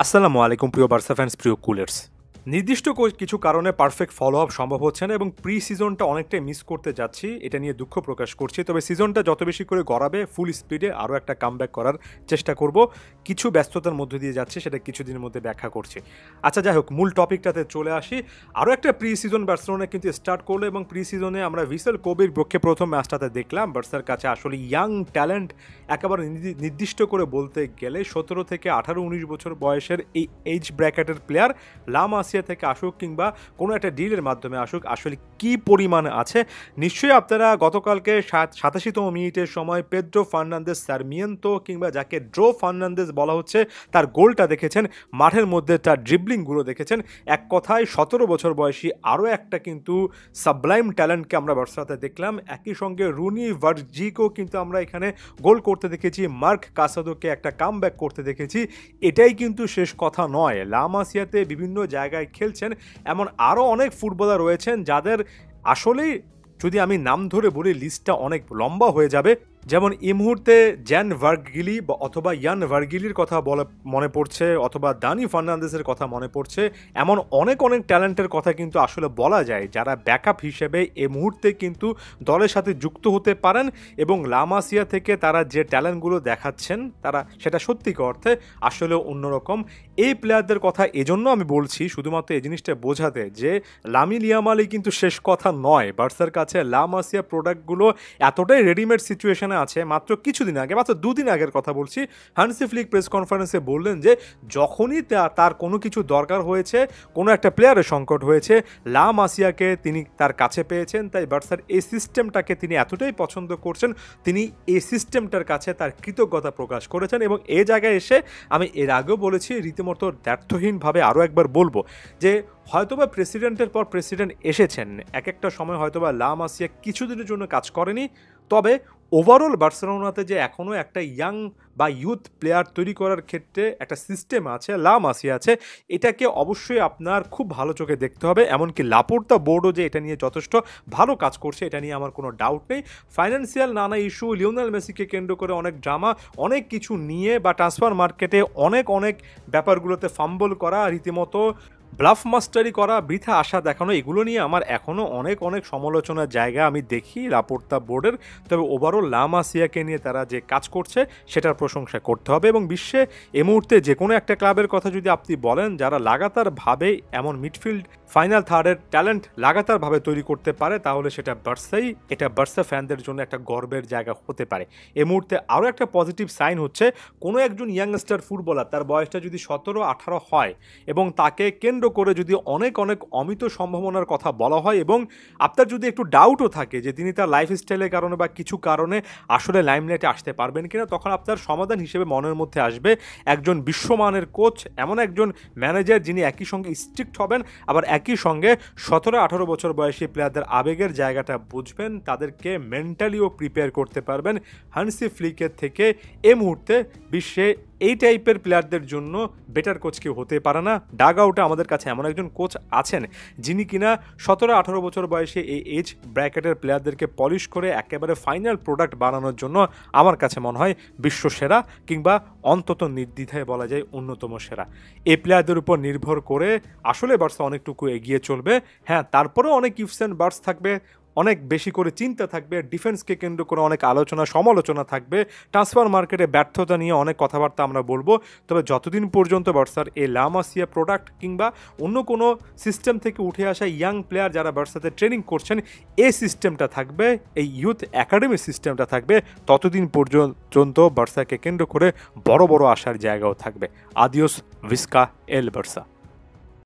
আসসালামু আলাইকুম প্রিয় বার্সা ফ্যান্স, প্রিয় কুলার্স। নির্দিষ্ট কিছু কারণে পারফেক্ট ফলো আপ সম্ভব হচ্ছে না এবং প্রি সিজনটা অনেকটাই মিস করতে যাচ্ছি, এটা নিয়ে দুঃখ প্রকাশ করছি। তবে সিজনটা যত বেশি করে গড়াবে ফুল স্পিডে আরও একটা কামব্যাক করার চেষ্টা করব। কিছু ব্যস্ততার মধ্যে দিয়ে যাচ্ছে, সেটা কিছুদিনের মধ্যে ব্যাখ্যা করছি। আচ্ছা, যাই হোক, মূল টপিকটাতে চলে আসি। আরও একটা প্রি সিজন বার্সেলোনা কিন্তু স্টার্ট করলো এবং প্রি সিজনে আমরা ভিসেল কোবের পক্ষে প্রথম ম্যাচটাতে দেখলাম বার্সার কাছে আসলে ইয়াং ট্যালেন্ট একেবারে নির্দিষ্ট করে বলতে গেলে 17 থেকে 18-19 বছর বয়সের এই এজ ব্র্যাকেটের প্লেয়ার লা মাসিয়া থেকে আসুক কিংবা কোনো একটা ডিলের মাধ্যমে আসুক, আসলে কি পরিমাণ আছে। নিশ্চয়ই আপনারা গতকালকে 87তম মিনিটের সময় পেদ্রো ফার্নান্দেজ সারমিয়েন্তো কিংবা যাকে ড্রো ফার্নান্দেজ বলা হচ্ছে তার গোলটা দেখেছেন, মাঠের মধ্যে তার ড্রিবলিংগুলো দেখেছেন। এক কথায় 17 বছর বয়সী আরও একটা কিন্তু সাবলাইম ট্যালেন্টকে আমরা বার্সাতে দেখলাম। একই সঙ্গে রুনি ভার্জিকেও কিন্তু আমরা এখানে গোল করতে দেখেছি, মার্ক কাসাদোকে একটা কামব্যাক করতে দেখেছি। এটাই কিন্তু শেষ কথা নয়, লা মাসিয়াতে বিভিন্ন জায়গায় খেলছেন এমন আরও অনেক ফুটবলার রয়েছেন যাদের আসলেই যদি আমি নাম ধরে বলি লিস্টটা অনেক লম্বা হয়ে যাবে। যেমন এই মুহূর্তে জ্যান ভার্গিলি অথবা ইয়ান ভার্গিলির কথা মনে পড়ছে, অথবা দানি ফার্নান্দেসের কথা মনে পড়ছে। এমন অনেক অনেক ট্যালেন্টের কথা কিন্তু আসলে বলা যায় যারা ব্যাকআপ হিসেবে এই মুহূর্তে কিন্তু দলের সাথে যুক্ত হতে পারেন এবং লা মাসিয়া থেকে তারা যে ট্যালেন্টগুলো দেখাচ্ছেন তারা সেটা সত্যিকার অর্থে আসলে অন্যরকম। এই প্লেয়ারদের কথা এজন্য আমি বলছি শুধুমাত্র এই জিনিসটা বোঝাতে যে লামিন ইয়ামালই কিন্তু শেষ কথা নয়। বার্সার কাছে লা মাসিয়া প্রোডাক্টগুলো এতটাই রেডিমেড সিচুয়েশনে আছে। মাত্র কিছুদিন আগে, মাত্র দুদিন আগের কথা বলছি, হানসি ফ্লিক প্রেস কনফারেন্সে বললেন যে যখনই তার কোনো কিছু দরকার হয়েছে, কোনো একটা প্লেয়ারের সংকট হয়েছে, লা মাসিয়াকে তিনি তার কাছে পেয়েছেন। তাই বার্সার এই সিস্টেমটাকে তিনি এতটাই পছন্দ করছেন, তিনি এই সিস্টেমটার কাছে তার কৃতজ্ঞতা প্রকাশ করেছেন। এবং এই জায়গায় এসে আমি এর আগেও বলেছি, রীতিমতো দ্ব্যর্থহীনভাবে আরও একবার বলবো যে হয়তোবা প্রেসিডেন্টের পর প্রেসিডেন্ট এসেছেন, এক একটা সময় হয়তোবা লা মাসিয়া কিছুদিনের জন্য কাজ করেনি, তবে ওভারঅল বার্সেলোনাতে যে এখনও একটা ইয়াং বা ইউথ প্লেয়ার তৈরি করার ক্ষেত্রে একটা সিস্টেম আছে, লা মাসিয়া আছে, এটাকে অবশ্যই আপনার খুব ভালো চোখে দেখতে হবে। এমনকি লাপোর্তা বোর্ডও যে এটা নিয়ে যথেষ্ট ভালো কাজ করছে, এটা নিয়ে আমার কোনো ডাউট নেই। ফাইন্যান্সিয়াল নানা ইস্যু, লিওনেল মেসিকে কেন্দ্র করে অনেক ড্রামা, অনেক কিছু নিয়ে বা ট্রান্সফার মার্কেটে অনেক ব্যাপারগুলোতে ফাম্বল করা, রীতিমতো ব্লাফ মাস্টারি করা, বৃথা আশা দেখানো, এগুলো নিয়ে আমার এখনও অনেক সমালোচনার জায়গা আমি দেখি লাপোর্তা বোর্ডের। তবে ওভারঅল লা মাসিয়াকে নিয়ে তারা যে কাজ করছে সেটার প্রশংসা করতে হবে। এবং বিশ্বে এই মুহূর্তে যে কোনো একটা ক্লাবের কথা যদি আপনি বলেন যারা লাগাতারভাবে এমন মিডফিল্ড ফাইনাল থার্ডের ট্যালেন্ট লাগাতারভাবে তৈরি করতে পারে, তাহলে সেটা বার্সাই। এটা বার্সা ফ্যানদের জন্য একটা গর্বের জায়গা হতে পারে। এই মুহূর্তে আরও একটা পজিটিভ সাইন হচ্ছে, কোনো একজন ইয়াংস্টার ফুটবলার তার বয়সটা যদি 17-18 হয় এবং তাকে কেন্দ্র করে যদি অনেক অমিত সম্ভাবনার কথা বলা হয় এবং আপনার যদি একটু ডাউটও থাকে যে তিনি তার লাইফস্টাইলের কারণে বা কিছু কারণে আসলে লাইমলাইটে আসতে পারবেন কিনা, তখন আপনার সমাধান হিসেবে মনের মধ্যে আসবে একজন বিশ্বমানের কোচ, এমন একজন ম্যানেজার যিনি একই সঙ্গে স্ট্রিক্ট হবেন, আবার একই সঙ্গে 17-18 বছর বয়সী প্লেয়ারদের আবেগের জায়গাটা বুঝবেন, তাদেরকে মেন্টালিও প্রিপেয়ার করতে পারবেন। হানসি ফ্লিকের থেকে এই মুহূর্তে বিশ্বে এই টাইপের প্লেয়ারদের জন্য বেটার কোচ কেউ হতে পারে না। ডাগ আউটে আমাদের কাছে এমন একজন কোচ আছেন যিনি কিনা 17-18 বছর বয়সে এই এজ ব্র্যাকেটের প্লেয়ারদেরকে পলিশ করে একেবারে ফাইনাল প্রোডাক্ট বানানোর জন্য আমার কাছে মনে হয় বিশ্ব সেরা, কিংবা অন্তত নির্দ্বিধায় বলা যায় অন্যতম সেরা। এই প্লেয়ারদের উপর নির্ভর করে আসলে বার্সা অনেকটুকু এগিয়ে চলবে। হ্যাঁ, তারপরেও অনেক ইফস অ্যান্ড বাটস থাকবে, অনেক বেশি করে চিন্তা থাকবে, ডিফেন্সকে কেন্দ্র করে অনেক আলোচনা সমালোচনা থাকবে, ট্রান্সফার মার্কেটে ব্যর্থতা নিয়ে অনেক কথাবার্তা আমরা বলবো। তবে যতদিন পর্যন্ত বার্সার এই লা মাসিয়া প্রোডাক্ট কিংবা অন্য কোনো সিস্টেম থেকে উঠে আসা ইয়াং প্লেয়ার যারা বার্সাতে ট্রেনিং করছেন, এই সিস্টেমটা থাকবে, এই ইউথ একাডেমি সিস্টেমটা থাকবে, ততদিন পর্যন্ত বার্সাকে কেন্দ্র করে বড় আশার জায়গাও থাকবে। আদিওস ভিস্কা এল বার্সা।